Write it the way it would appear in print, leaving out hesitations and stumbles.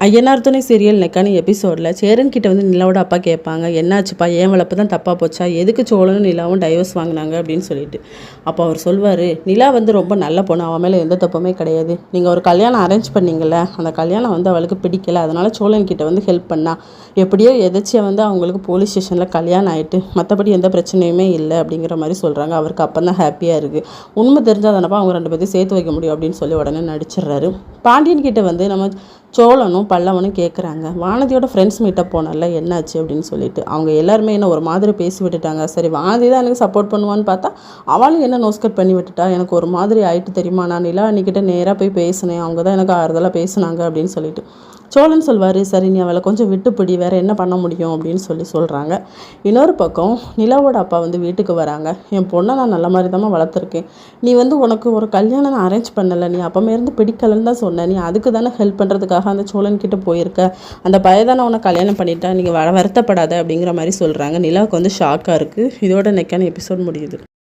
ஐயனார் துணை சீரியல் நெக்கான எபிசோடில் சேரன் கிட்ட வந்து நிலாவோட அப்பா கேட்பாங்க, என்னாச்சுப்பா, ஏன் வளர்ப்பு தான் தப்பாக போச்சா, எதுக்கு சோழனும் நிலாவும் டைவர்ஸ் வாங்கினாங்க அப்படின்னு சொல்லிட்டு. அப்போ அவர் சொல்வார், நிலா வந்து ரொம்ப நல்ல பொண்ணு, அவன் மேலே எந்த தப்புமே கிடையாது. நீங்கள் ஒரு கல்யாணம் அரேஞ்ச் பண்ணீங்கள்ல, அந்த கல்யாணம் வந்து அவளுக்கு பிடிக்கல, அதனால் சோழன் கிட்ட வந்து ஹெல்ப் பண்ணா. எப்படியோ எதாச்சியாக வந்து அவங்களுக்கு போலீஸ் ஸ்டேஷனில் கல்யாணம் ஆகிட்டு மற்றபடி எந்த பிரச்சனையுமே இல்லை அப்படிங்கிற மாதிரி சொல்கிறாங்க. அவருக்கு அப்போ தான் ஹாப்பியாக இருக்குது. உண்மை தெரிஞ்சால் தானப்பா அவங்க 2 பேர்த்தையும் சேர்த்து வைக்க முடியும் அப்படின்னு சொல்லி உடனே நடிச்சிடுறாரு. பாண்டியன் கிட்ட வந்து நம்ம சோழனும் பல்லவனும் கேட்குறாங்க, வானதியோட ஃப்ரெண்ட்ஸ் மீட்டப் போனல என்னாச்சு அப்படின்னு சொல்லிட்டு. அவங்க எல்லாருமே என்ன ஒரு மாதிரி பேசி விட்டுட்டாங்க. சரி, வானதி தான் எனக்கு சப்போர்ட் பண்ணுவான்னு பார்த்தா அவளும் என்ன நோஸ்கட் பண்ணி விட்டுட்டா. எனக்கு ஒரு மாதிரி ஆயிட்டு தெரியுமா, நான் நிலா அன்னிக்கிட்ட நேராக போய் பேசினேன், அவங்க தான் எனக்கு ஆறுதலாக பேசுனாங்க அப்படின்னு சொல்லிட்டு. சோழன் சொல்வார், சரி நீ அவளை கொஞ்சம் விட்டுப்பிடி, வேறு என்ன பண்ண முடியும் அப்படின்னு சொல்கிறாங்க. இன்னொரு பக்கம் நிலாவோட அப்பா வந்து வீட்டுக்கு வராங்க. என் பொண்ணை நான் நல்ல மாதிரி தான் வளர்த்துருக்கேன், நீ வந்து உனக்கு ஒரு கல்யாணம் நான் அரேஞ்ச் பண்ணலை, நீ அப்பமே இருந்து பிடிக்கலன்னு தான் சொன்னேன், நீ அதுக்கு தானே ஹெல்ப் பண்ணுறதுக்காக அந்த சோழன்கிட்ட போயிருக்க, அந்த பையதானே உன்னை கல்யாணம் பண்ணிட்டா, நீங்கள் வருத்தப்படாத அப்படிங்கிற மாதிரி சொல்கிறாங்க. நிலாவுக்கு வந்து ஷாக்காக இருக்குது. இதோட நெக்கான எபிசோட் முடியுது.